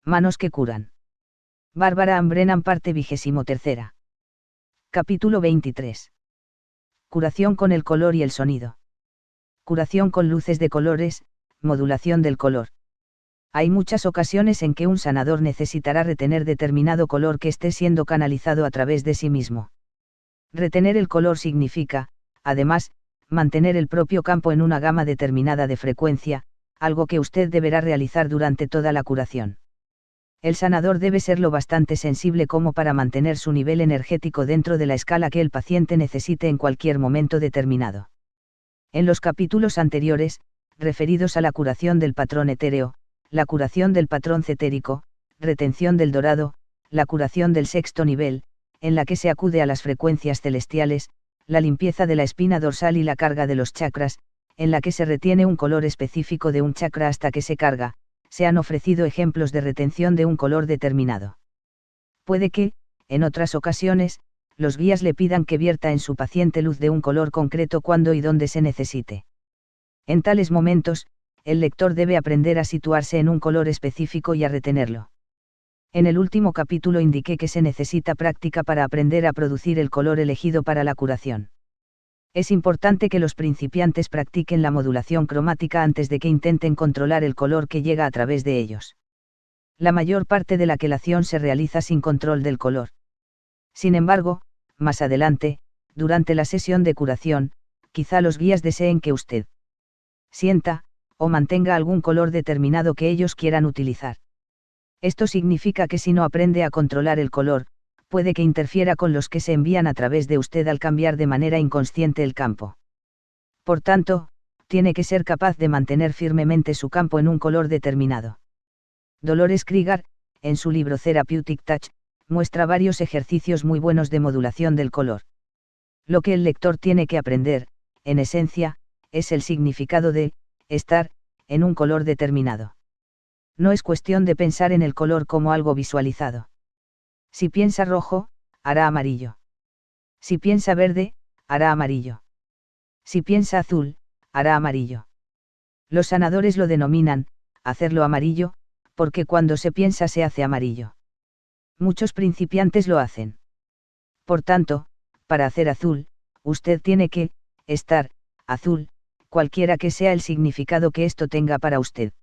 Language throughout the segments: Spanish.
Manos que curan. Bárbara Ann Brennan, parte 23. Capítulo 23. Curación con el color y el sonido. Curación con luces de colores, modulación del color. Hay muchas ocasiones en que un sanador necesitará retener determinado color que esté siendo canalizado a través de sí mismo. Retener el color significa, además, mantener el propio campo en una gama determinada de frecuencia, algo que usted deberá realizar durante toda la curación. El sanador debe ser lo bastante sensible como para mantener su nivel energético dentro de la escala que el paciente necesite en cualquier momento determinado. En los capítulos anteriores, referidos a la curación del patrón etéreo, la curación del patrón cetérico, retención del dorado, la curación del sexto nivel, en la que se acude a las frecuencias celestiales, la limpieza de la espina dorsal y la carga de los chakras, en la que se retiene un color específico de un chakra hasta que se carga, se han ofrecido ejemplos de retención de un color determinado. Puede que, en otras ocasiones, los guías le pidan que vierta en su paciente luz de un color concreto cuando y donde se necesite. En tales momentos, el lector debe aprender a situarse en un color específico y a retenerlo. En el último capítulo indiqué que se necesita práctica para aprender a producir el color elegido para la curación. Es importante que los principiantes practiquen la modulación cromática antes de que intenten controlar el color que llega a través de ellos. La mayor parte de la quelación se realiza sin control del color. Sin embargo, más adelante, durante la sesión de curación, quizá los guías deseen que usted sienta, o mantenga algún color determinado que ellos quieran utilizar. Esto significa que si no aprende a controlar el color, puede que interfiera con los que se envían a través de usted al cambiar de manera inconsciente el campo. Por tanto, tiene que ser capaz de mantener firmemente su campo en un color determinado. Dolores Krieger, en su libro Therapeutic Touch, muestra varios ejercicios muy buenos de modulación del color. Lo que el lector tiene que aprender, en esencia, es el significado de estar en un color determinado. No es cuestión de pensar en el color como algo visualizado. Si piensa rojo, hará amarillo. Si piensa verde, hará amarillo. Si piensa azul, hará amarillo. Los sanadores lo denominan, hacerlo amarillo, porque cuando se piensa se hace amarillo. Muchos principiantes lo hacen. Por tanto, para hacer azul, usted tiene que estar azul, cualquiera que sea el significado que esto tenga para usted.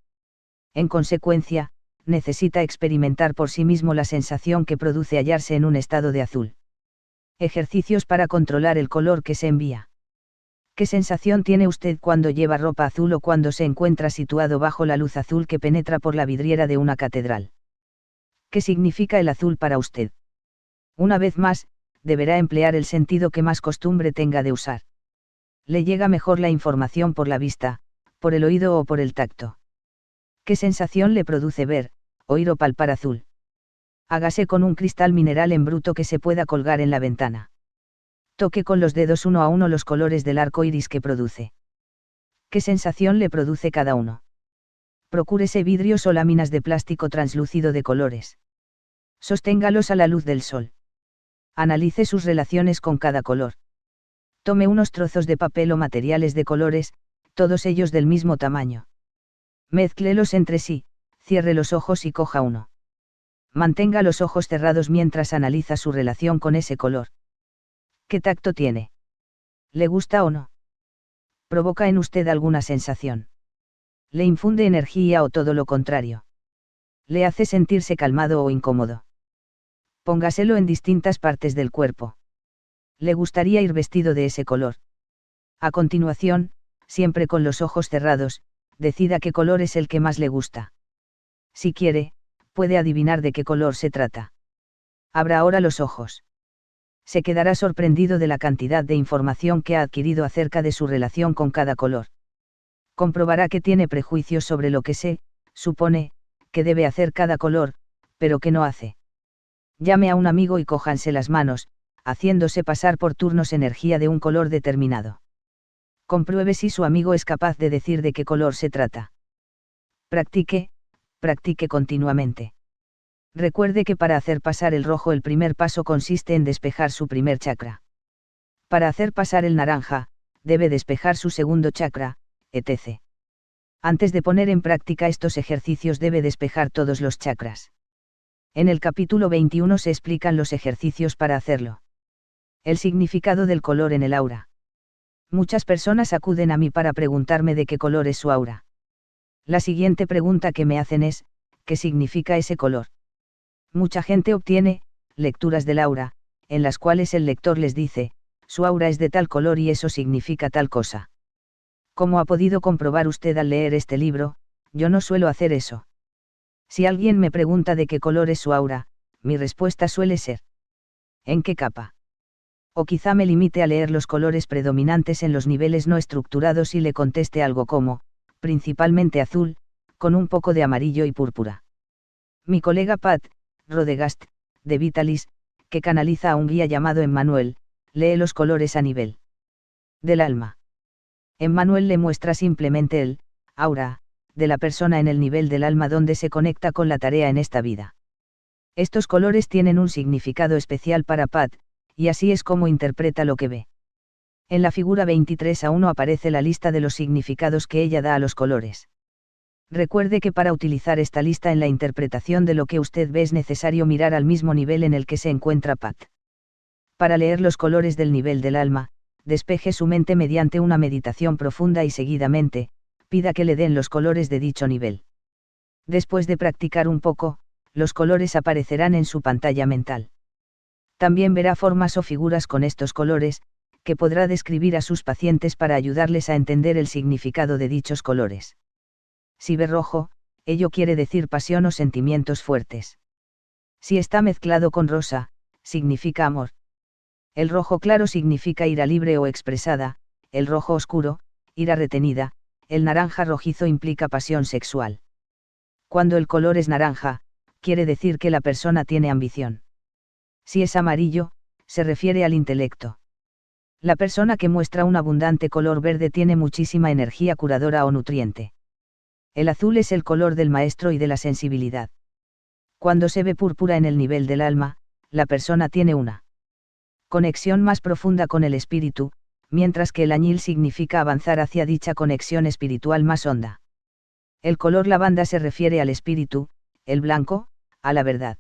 En consecuencia, necesita experimentar por sí mismo la sensación que produce hallarse en un estado de azul. Ejercicios para controlar el color que se envía. ¿Qué sensación tiene usted cuando lleva ropa azul o cuando se encuentra situado bajo la luz azul que penetra por la vidriera de una catedral? ¿Qué significa el azul para usted? Una vez más, deberá emplear el sentido que más costumbre tenga de usar. Le llega mejor la información por la vista, por el oído o por el tacto. ¿Qué sensación le produce ver, oír o palpar azul? Hágase con un cristal mineral en bruto que se pueda colgar en la ventana. Toque con los dedos uno a uno los colores del arco iris que produce. ¿Qué sensación le produce cada uno? Procúrese vidrios o láminas de plástico translúcido de colores. Sosténgalos a la luz del sol. Analice sus relaciones con cada color. Tome unos trozos de papel o materiales de colores, todos ellos del mismo tamaño. Mézclelos entre sí, cierre los ojos y coja uno. Mantenga los ojos cerrados mientras analiza su relación con ese color. ¿Qué tacto tiene? ¿Le gusta o no? ¿Provoca en usted alguna sensación? ¿Le infunde energía o todo lo contrario? ¿Le hace sentirse calmado o incómodo? Póngaselo en distintas partes del cuerpo. ¿Le gustaría ir vestido de ese color? A continuación, siempre con los ojos cerrados, decida qué color es el que más le gusta. Si quiere, puede adivinar de qué color se trata. Abra ahora los ojos. Se quedará sorprendido de la cantidad de información que ha adquirido acerca de su relación con cada color. Comprobará que tiene prejuicios sobre lo que se supone que debe hacer cada color, pero que no hace. Llame a un amigo y cójanse las manos, haciéndose pasar por turnos energía de un color determinado. Compruebe si su amigo es capaz de decir de qué color se trata. Practique continuamente. Recuerde que para hacer pasar el rojo el primer paso consiste en despejar su primer chakra. Para hacer pasar el naranja, debe despejar su segundo chakra, etc. Antes de poner en práctica estos ejercicios debe despejar todos los chakras. En el capítulo 21 se explican los ejercicios para hacerlo. El significado del color en el aura. Muchas personas acuden a mí para preguntarme de qué color es su aura. La siguiente pregunta que me hacen es, ¿qué significa ese color? Mucha gente obtiene lecturas del aura, en las cuales el lector les dice, su aura es de tal color y eso significa tal cosa. Como ha podido comprobar usted al leer este libro, yo no suelo hacer eso. Si alguien me pregunta de qué color es su aura, mi respuesta suele ser, ¿en qué capa? O quizá me limite a leer los colores predominantes en los niveles no estructurados y le conteste algo como, principalmente azul, con un poco de amarillo y púrpura. Mi colega Pat Rodegast, de Vitalis, que canaliza a un guía llamado Emmanuel, lee los colores a nivel del alma. Emmanuel le muestra simplemente el aura de la persona en el nivel del alma donde se conecta con la tarea en esta vida. Estos colores tienen un significado especial para Pat, y así es como interpreta lo que ve. En la figura 23:1 aparece la lista de los significados que ella da a los colores. Recuerde que para utilizar esta lista en la interpretación de lo que usted ve es necesario mirar al mismo nivel en el que se encuentra Pat. Para leer los colores del nivel del alma, despeje su mente mediante una meditación profunda y seguidamente, pida que le den los colores de dicho nivel. Después de practicar un poco, los colores aparecerán en su pantalla mental. También verá formas o figuras con estos colores, que podrá describir a sus pacientes para ayudarles a entender el significado de dichos colores. Si ve rojo, ello quiere decir pasión o sentimientos fuertes. Si está mezclado con rosa, significa amor. El rojo claro significa ira libre o expresada, el rojo oscuro, ira retenida, el naranja rojizo implica pasión sexual. Cuando el color es naranja, quiere decir que la persona tiene ambición. Si es amarillo, se refiere al intelecto. La persona que muestra un abundante color verde tiene muchísima energía curadora o nutriente. El azul es el color del maestro y de la sensibilidad. Cuando se ve púrpura en el nivel del alma, la persona tiene una conexión más profunda con el espíritu, mientras que el añil significa avanzar hacia dicha conexión espiritual más honda. El color lavanda se refiere al espíritu, el blanco, a la verdad.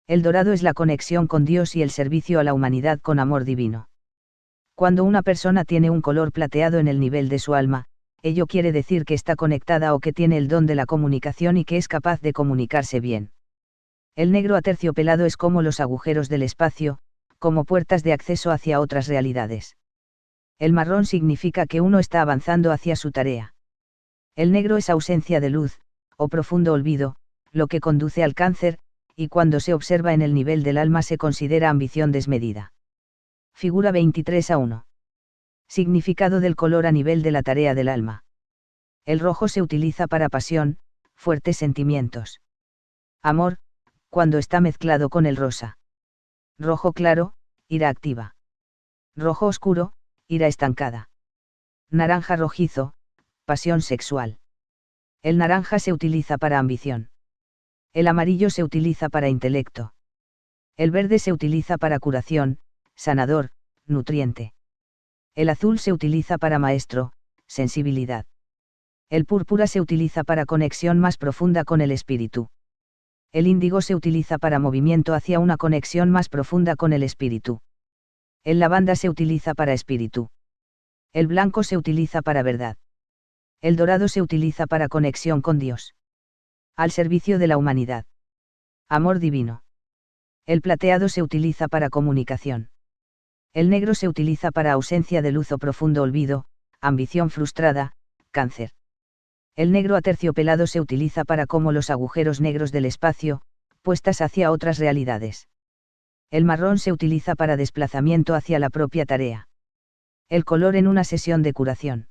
El dorado es la conexión con Dios y el servicio a la humanidad con amor divino. Cuando una persona tiene un color plateado en el nivel de su alma, ello quiere decir que está conectada o que tiene el don de la comunicación y que es capaz de comunicarse bien. El negro aterciopelado es como los agujeros del espacio, como puertas de acceso hacia otras realidades. El marrón significa que uno está avanzando hacia su tarea. El negro es ausencia de luz, o profundo olvido, lo que conduce al cáncer, y cuando se observa en el nivel del alma se considera ambición desmedida. Figura 23:1. Significado del color a nivel de la tarea del alma. El rojo se utiliza para pasión, fuertes sentimientos. Amor, cuando está mezclado con el rosa. Rojo claro, ira activa. Rojo oscuro, ira estancada. Naranja rojizo, pasión sexual. El naranja se utiliza para ambición. El amarillo se utiliza para intelecto. El verde se utiliza para curación, sanador, nutriente. El azul se utiliza para maestro, sensibilidad. El púrpura se utiliza para conexión más profunda con el espíritu. El índigo se utiliza para movimiento hacia una conexión más profunda con el espíritu. El lavanda se utiliza para espíritu. El blanco se utiliza para verdad. El dorado se utiliza para conexión con Dios. Al servicio de la humanidad. Amor divino. El plateado se utiliza para comunicación. El negro se utiliza para ausencia de luz o profundo olvido, ambición frustrada, cáncer. El negro aterciopelado se utiliza para como los agujeros negros del espacio, puestas hacia otras realidades. El marrón se utiliza para desplazamiento hacia la propia tarea. El color en una sesión de curación.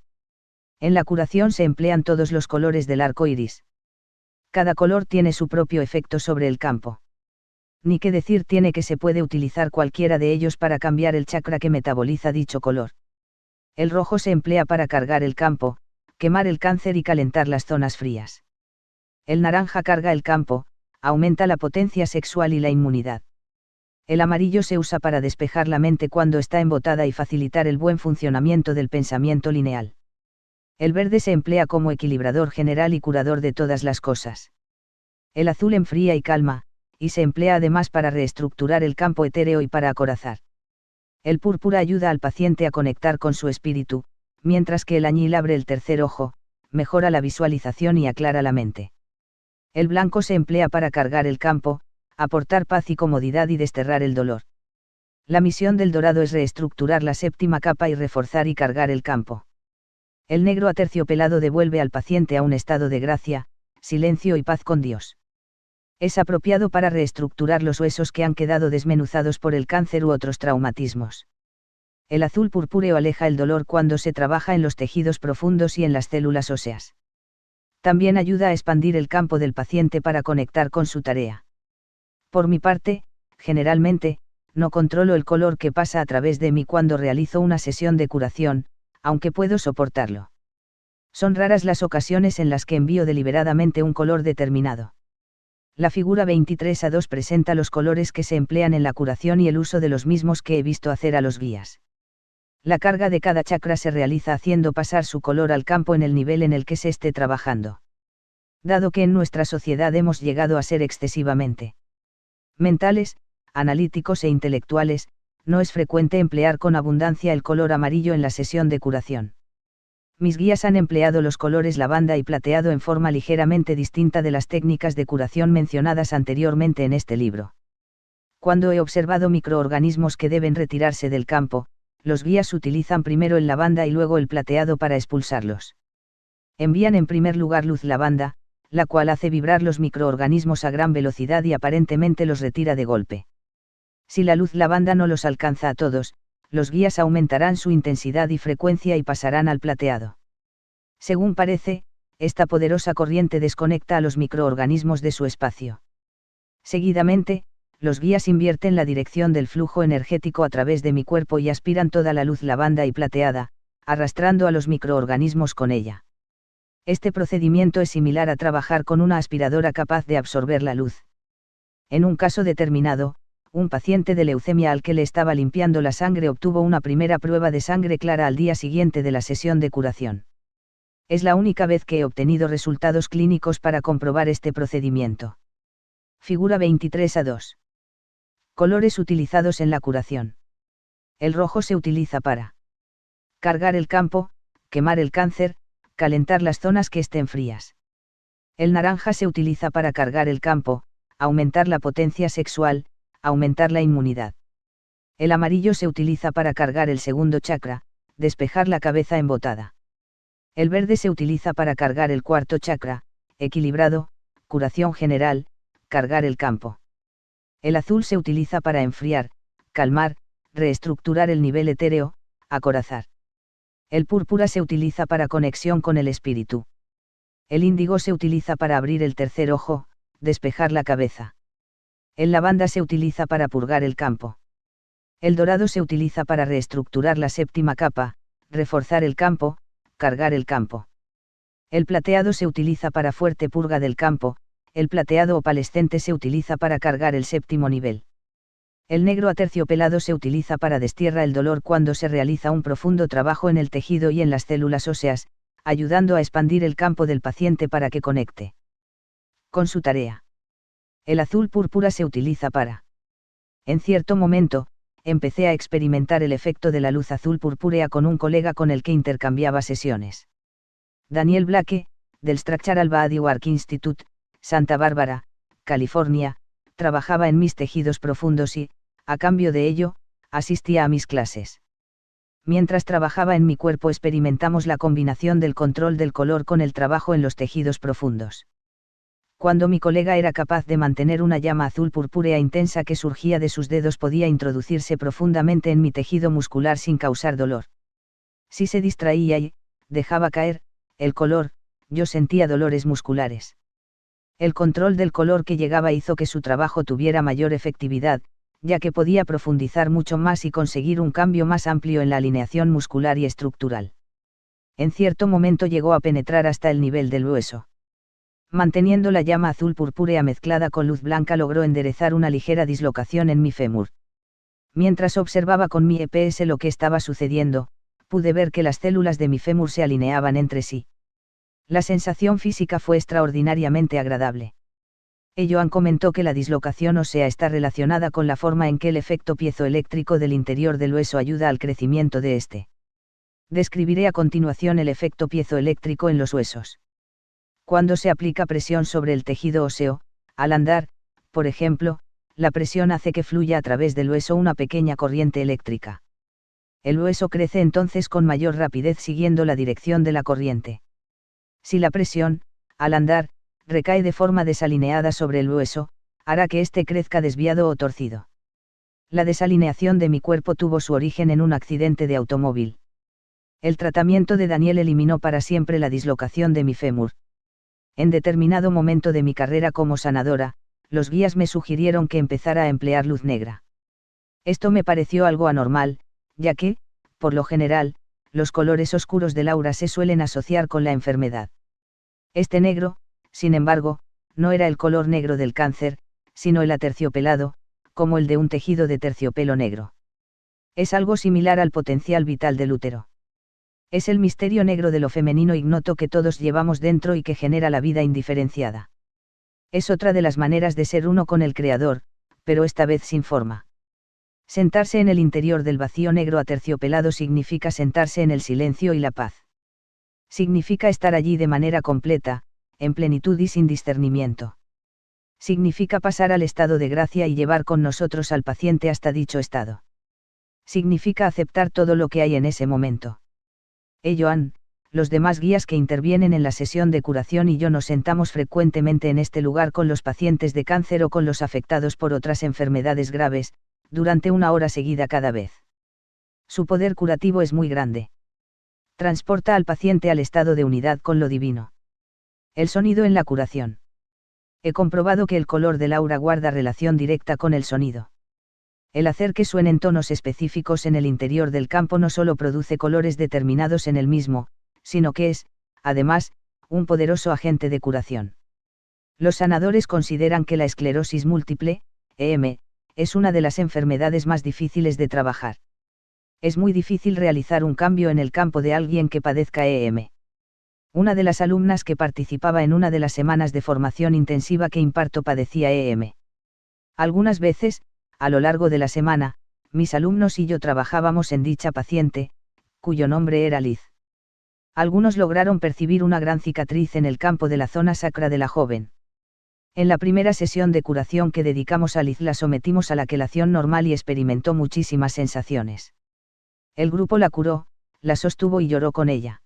En la curación se emplean todos los colores del arco iris. Cada color tiene su propio efecto sobre el campo. Ni qué decir tiene que se puede utilizar cualquiera de ellos para cambiar el chakra que metaboliza dicho color. El rojo se emplea para cargar el campo, quemar el cáncer y calentar las zonas frías. El naranja carga el campo, aumenta la potencia sexual y la inmunidad. El amarillo se usa para despejar la mente cuando está embotada y facilitar el buen funcionamiento del pensamiento lineal. El verde se emplea como equilibrador general y curador de todas las cosas. El azul enfría y calma, y se emplea además para reestructurar el campo etéreo y para acorazar. El púrpura ayuda al paciente a conectar con su espíritu, mientras que el añil abre el tercer ojo, mejora la visualización y aclara la mente. El blanco se emplea para cargar el campo, aportar paz y comodidad y desterrar el dolor. La misión del dorado es reestructurar la séptima capa y reforzar y cargar el campo. El negro aterciopelado devuelve al paciente a un estado de gracia, silencio y paz con Dios. Es apropiado para reestructurar los huesos que han quedado desmenuzados por el cáncer u otros traumatismos. El azul purpúreo aleja el dolor cuando se trabaja en los tejidos profundos y en las células óseas. También ayuda a expandir el campo del paciente para conectar con su tarea. Por mi parte, generalmente, no controlo el color que pasa a través de mí cuando realizo una sesión de curación, aunque puedo soportarlo. Son raras las ocasiones en las que envío deliberadamente un color determinado. La figura 23A2 presenta los colores que se emplean en la curación y el uso de los mismos que he visto hacer a los guías. La carga de cada chakra se realiza haciendo pasar su color al campo en el nivel en el que se esté trabajando. Dado que en nuestra sociedad hemos llegado a ser excesivamente mentales, analíticos e intelectuales, no es frecuente emplear con abundancia el color amarillo en la sesión de curación. Mis guías han empleado los colores lavanda y plateado en forma ligeramente distinta de las técnicas de curación mencionadas anteriormente en este libro. Cuando he observado microorganismos que deben retirarse del campo, los guías utilizan primero el lavanda y luego el plateado para expulsarlos. Envían en primer lugar luz lavanda, la cual hace vibrar los microorganismos a gran velocidad y aparentemente los retira de golpe. Si la luz lavanda no los alcanza a todos, los guías aumentarán su intensidad y frecuencia y pasarán al plateado. Según parece, esta poderosa corriente desconecta a los microorganismos de su espacio. Seguidamente, los guías invierten la dirección del flujo energético a través de mi cuerpo y aspiran toda la luz lavanda y plateada, arrastrando a los microorganismos con ella. Este procedimiento es similar a trabajar con una aspiradora capaz de absorber la luz. En un caso determinado, un paciente de leucemia al que le estaba limpiando la sangre obtuvo una primera prueba de sangre clara al día siguiente de la sesión de curación. Es la única vez que he obtenido resultados clínicos para comprobar este procedimiento. Figura 23A2. Colores utilizados en la curación. El rojo se utiliza para cargar el campo, quemar el cáncer, calentar las zonas que estén frías. El naranja se utiliza para cargar el campo, aumentar la potencia sexual, aumentar la inmunidad. El amarillo se utiliza para cargar el segundo chakra, despejar la cabeza embotada. El verde se utiliza para cargar el cuarto chakra, equilibrado, curación general, cargar el campo. El azul se utiliza para enfriar, calmar, reestructurar el nivel etéreo, acorazar. El púrpura se utiliza para conexión con el espíritu. El índigo se utiliza para abrir el tercer ojo, despejar la cabeza. El lavanda se utiliza para purgar el campo. El dorado se utiliza para reestructurar la séptima capa, reforzar el campo, cargar el campo. El plateado se utiliza para fuerte purga del campo, el plateado opalescente se utiliza para cargar el séptimo nivel. El negro aterciopelado se utiliza para destierra el dolor cuando se realiza un profundo trabajo en el tejido y en las células óseas, ayudando a expandir el campo del paciente para que conecte con su tarea. El azul púrpura se utiliza para. En cierto momento, empecé a experimentar el efecto de la luz azul purpúrea con un colega con el que intercambiaba sesiones. Daniel Blake, del Structural Bodywork Institute, Santa Bárbara, California, trabajaba en mis tejidos profundos y, a cambio de ello, asistía a mis clases. Mientras trabajaba en mi cuerpo experimentamos la combinación del control del color con el trabajo en los tejidos profundos. Cuando mi colega era capaz de mantener una llama azul purpúrea intensa que surgía de sus dedos podía introducirse profundamente en mi tejido muscular sin causar dolor. Si se distraía y, dejaba caer, el color, yo sentía dolores musculares. El control del color que llegaba hizo que su trabajo tuviera mayor efectividad, ya que podía profundizar mucho más y conseguir un cambio más amplio en la alineación muscular y estructural. En cierto momento llegó a penetrar hasta el nivel del hueso. Manteniendo la llama azul purpúrea mezclada con luz blanca logró enderezar una ligera dislocación en mi fémur. Mientras observaba con mi EPS lo que estaba sucediendo, pude ver que las células de mi fémur se alineaban entre sí. La sensación física fue extraordinariamente agradable. Joan comentó que la dislocación ósea está relacionada con la forma en que el efecto piezoeléctrico del interior del hueso ayuda al crecimiento de este. Describiré a continuación el efecto piezoeléctrico en los huesos. Cuando se aplica presión sobre el tejido óseo, al andar, por ejemplo, la presión hace que fluya a través del hueso una pequeña corriente eléctrica. El hueso crece entonces con mayor rapidez siguiendo la dirección de la corriente. Si la presión, al andar, recae de forma desalineada sobre el hueso, hará que éste crezca desviado o torcido. La desalineación de mi cuerpo tuvo su origen en un accidente de automóvil. El tratamiento de Daniel eliminó para siempre la dislocación de mi fémur. En determinado momento de mi carrera como sanadora, los guías me sugirieron que empezara a emplear luz negra. Esto me pareció algo anormal, ya que, por lo general, los colores oscuros del aura se suelen asociar con la enfermedad. Este negro, sin embargo, no era el color negro del cáncer, sino el aterciopelado, como el de un tejido de terciopelo negro. Es algo similar al potencial vital del útero. Es el misterio negro de lo femenino ignoto que todos llevamos dentro y que genera la vida indiferenciada. Es otra de las maneras de ser uno con el Creador, pero esta vez sin forma. Sentarse en el interior del vacío negro aterciopelado significa sentarse en el silencio y la paz. Significa estar allí de manera completa, en plenitud y sin discernimiento. Significa pasar al estado de gracia y llevar con nosotros al paciente hasta dicho estado. Significa aceptar todo lo que hay en ese momento. Joan, los demás guías que intervienen en la sesión de curación y yo nos sentamos frecuentemente en este lugar con los pacientes de cáncer o con los afectados por otras enfermedades graves, durante una hora seguida cada vez. Su poder curativo es muy grande. Transporta al paciente al estado de unidad con lo divino. El sonido en la curación. He comprobado que el color del aura guarda relación directa con el sonido. El hacer que suenen tonos específicos en el interior del campo no solo produce colores determinados en el mismo, sino que es, además, un poderoso agente de curación. Los sanadores consideran que la esclerosis múltiple, EM, es una de las enfermedades más difíciles de trabajar. Es muy difícil realizar un cambio en el campo de alguien que padezca EM. Una de las alumnas que participaba en una de las semanas de formación intensiva que imparto padecía EM. Algunas veces, a lo largo de la semana, mis alumnos y yo trabajábamos en dicha paciente, cuyo nombre era Liz. Algunos lograron percibir una gran cicatriz en el campo de la zona sacra de la joven. En la primera sesión de curación que dedicamos a Liz la sometimos a la quelación normal y experimentó muchísimas sensaciones. El grupo la curó, la sostuvo y lloró con ella.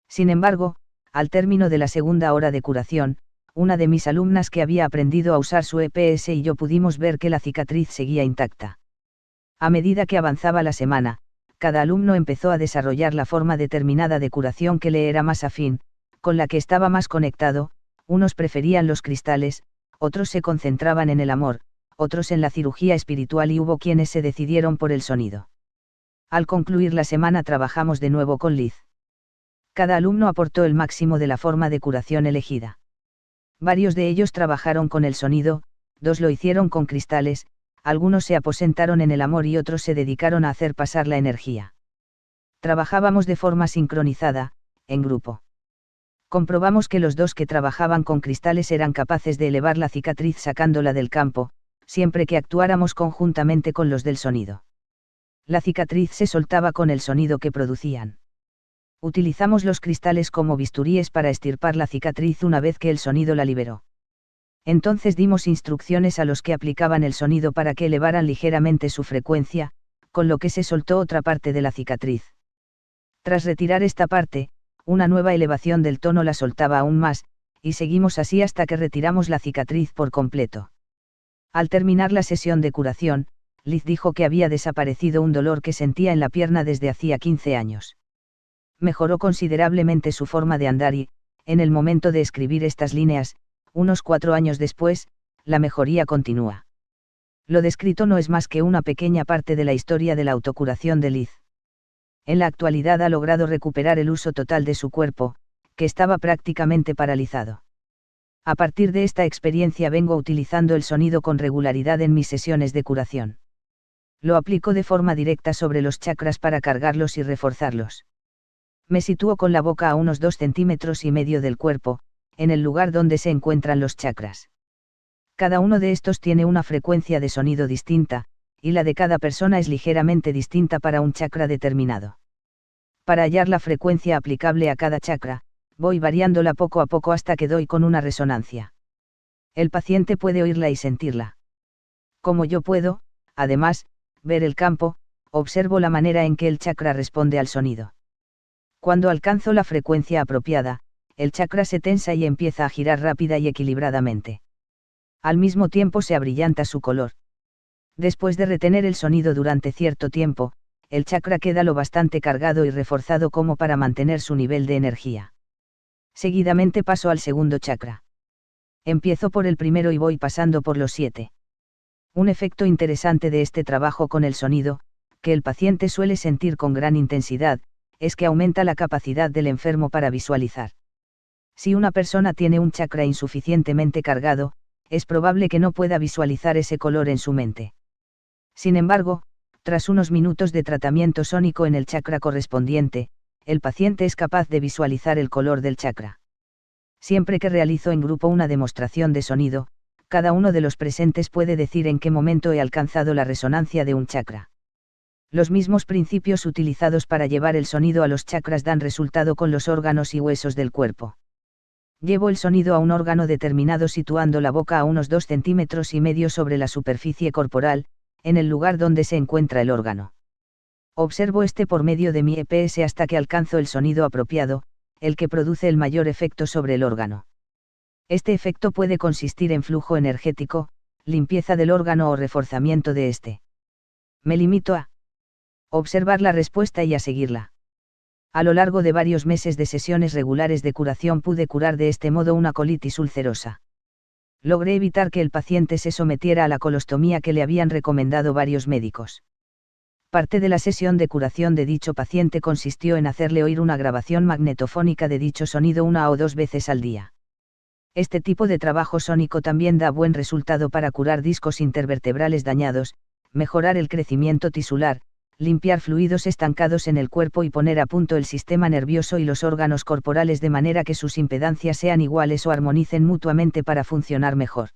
Sin embargo, al término de la segunda hora de curación, una de mis alumnas que había aprendido a usar su EPS y yo pudimos ver que la cicatriz seguía intacta. A medida que avanzaba la semana, cada alumno empezó a desarrollar la forma determinada de curación que le era más afín, con la que estaba más conectado. Unos preferían los cristales, otros se concentraban en el amor, otros en la cirugía espiritual y hubo quienes se decidieron por el sonido. Al concluir la semana trabajamos de nuevo con Liz. Cada alumno aportó el máximo de la forma de curación elegida. Varios de ellos trabajaron con el sonido, 2 lo hicieron con cristales, algunos se aposentaron en el amor y otros se dedicaron a hacer pasar la energía. Trabajábamos de forma sincronizada, en grupo. Comprobamos que los 2 que trabajaban con cristales eran capaces de elevar la cicatriz sacándola del campo, siempre que actuáramos conjuntamente con los del sonido. La cicatriz se soltaba con el sonido que producían. Utilizamos los cristales como bisturíes para extirpar la cicatriz una vez que el sonido la liberó. Entonces dimos instrucciones a los que aplicaban el sonido para que elevaran ligeramente su frecuencia, con lo que se soltó otra parte de la cicatriz. Tras retirar esta parte, una nueva elevación del tono la soltaba aún más, y seguimos así hasta que retiramos la cicatriz por completo. Al terminar la sesión de curación, Liz dijo que había desaparecido un dolor que sentía en la pierna desde hacía 15 años. Mejoró considerablemente su forma de andar y, en el momento de escribir estas líneas, unos 4 años después, la mejoría continúa. Lo descrito no es más que una pequeña parte de la historia de la autocuración de Liz. En la actualidad ha logrado recuperar el uso total de su cuerpo, que estaba prácticamente paralizado. A partir de esta experiencia vengo utilizando el sonido con regularidad en mis sesiones de curación. Lo aplico de forma directa sobre los chakras para cargarlos y reforzarlos. Me sitúo con la boca a unos 2,5 centímetros del cuerpo, en el lugar donde se encuentran los chakras. Cada uno de estos tiene una frecuencia de sonido distinta, y la de cada persona es ligeramente distinta para un chakra determinado. Para hallar la frecuencia aplicable a cada chakra, voy variándola poco a poco hasta que doy con una resonancia. El paciente puede oírla y sentirla. Como yo puedo, además, ver el campo, observo la manera en que el chakra responde al sonido. Cuando alcanzo la frecuencia apropiada, el chakra se tensa y empieza a girar rápida y equilibradamente. Al mismo tiempo se abrillanta su color. Después de retener el sonido durante cierto tiempo, el chakra queda lo bastante cargado y reforzado como para mantener su nivel de energía. Seguidamente paso al segundo chakra. Empiezo por el primero y voy pasando por los 7. Un efecto interesante de este trabajo con el sonido, que el paciente suele sentir con gran intensidad, es que aumenta la capacidad del enfermo para visualizar. Si una persona tiene un chakra insuficientemente cargado, es probable que no pueda visualizar ese color en su mente. Sin embargo, tras unos minutos de tratamiento sónico en el chakra correspondiente, el paciente es capaz de visualizar el color del chakra. Siempre que realizo en grupo una demostración de sonido, cada uno de los presentes puede decir en qué momento he alcanzado la resonancia de un chakra. Los mismos principios utilizados para llevar el sonido a los chakras dan resultado con los órganos y huesos del cuerpo. Llevo el sonido a un órgano determinado situando la boca a unos 2,5 centímetros sobre la superficie corporal, en el lugar donde se encuentra el órgano. Observo este por medio de mi EPS hasta que alcanzo el sonido apropiado, el que produce el mayor efecto sobre el órgano. Este efecto puede consistir en flujo energético, limpieza del órgano o reforzamiento de este. Me limito a observar la respuesta y a seguirla. A lo largo de varios meses de sesiones regulares de curación pude curar de este modo una colitis ulcerosa. Logré evitar que el paciente se sometiera a la colostomía que le habían recomendado varios médicos. Parte de la sesión de curación de dicho paciente consistió en hacerle oír una grabación magnetofónica de dicho sonido 1 o 2 veces al día. Este tipo de trabajo sónico también da buen resultado para curar discos intervertebrales dañados, mejorar el crecimiento tisular, limpiar fluidos estancados en el cuerpo y poner a punto el sistema nervioso y los órganos corporales de manera que sus impedancias sean iguales o armonicen mutuamente para funcionar mejor.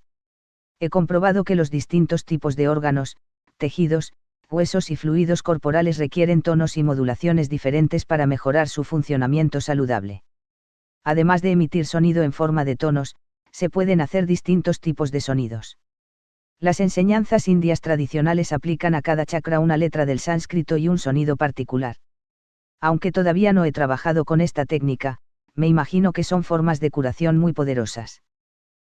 He comprobado que los distintos tipos de órganos, tejidos, huesos y fluidos corporales requieren tonos y modulaciones diferentes para mejorar su funcionamiento saludable. Además de emitir sonido en forma de tonos, se pueden hacer distintos tipos de sonidos. Las enseñanzas indias tradicionales aplican a cada chakra una letra del sánscrito y un sonido particular. Aunque todavía no he trabajado con esta técnica, me imagino que son formas de curación muy poderosas.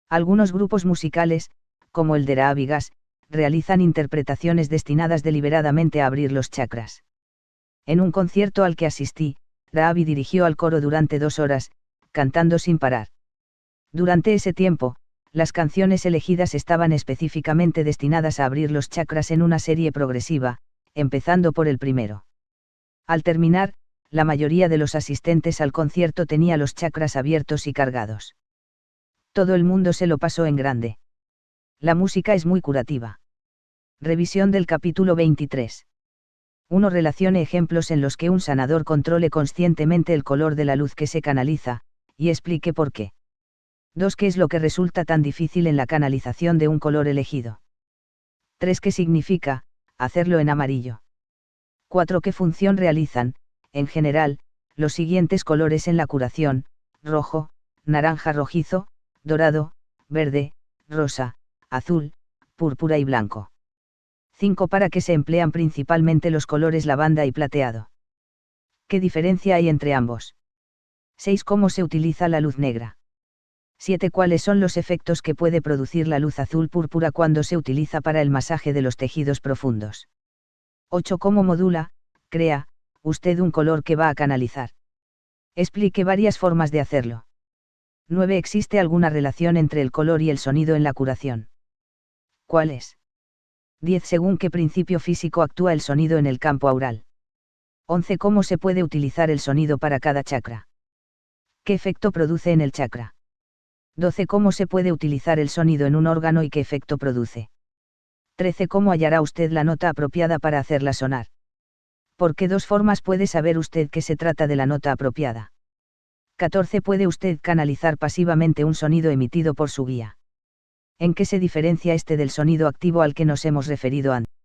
Algunos grupos musicales, como el de Raabigas, realizan interpretaciones destinadas deliberadamente a abrir los chakras. En un concierto al que asistí, Raabi dirigió al coro durante 2 horas, cantando sin parar. Durante ese tiempo, las canciones elegidas estaban específicamente destinadas a abrir los chakras en una serie progresiva, empezando por el primero. Al terminar, la mayoría de los asistentes al concierto tenía los chakras abiertos y cargados. Todo el mundo se lo pasó en grande. La música es muy curativa. Revisión del capítulo 23. 1. Relacione ejemplos en los que un sanador controle conscientemente el color de la luz que se canaliza, y explique por qué. 2. ¿Qué es lo que resulta tan difícil en la canalización de un color elegido? 3. ¿Qué significa hacerlo en amarillo? 4. ¿Qué función realizan, en general, los siguientes colores en la curación: rojo, naranja rojizo, dorado, verde, rosa, azul, púrpura y blanco? 5. ¿Para qué se emplean principalmente los colores lavanda y plateado? ¿Qué diferencia hay entre ambos? 6. ¿Cómo se utiliza la luz negra? 7. ¿Cuáles son los efectos que puede producir la luz azul púrpura cuando se utiliza para el masaje de los tejidos profundos? 8. ¿Cómo modula, crea, usted un color que va a canalizar? Explique varias formas de hacerlo. 9. ¿Existe alguna relación entre el color y el sonido en la curación? ¿Cuál es? 10. ¿Según qué principio físico actúa el sonido en el campo aural? 11. ¿Cómo se puede utilizar el sonido para cada chakra? ¿Qué efecto produce en el chakra? 12. ¿Cómo se puede utilizar el sonido en un órgano y qué efecto produce? 13. ¿Cómo hallará usted la nota apropiada para hacerla sonar? ¿Por qué dos formas puede saber usted que se trata de la nota apropiada? 14. ¿Puede usted canalizar pasivamente un sonido emitido por su guía? ¿En qué se diferencia este del sonido activo al que nos hemos referido antes?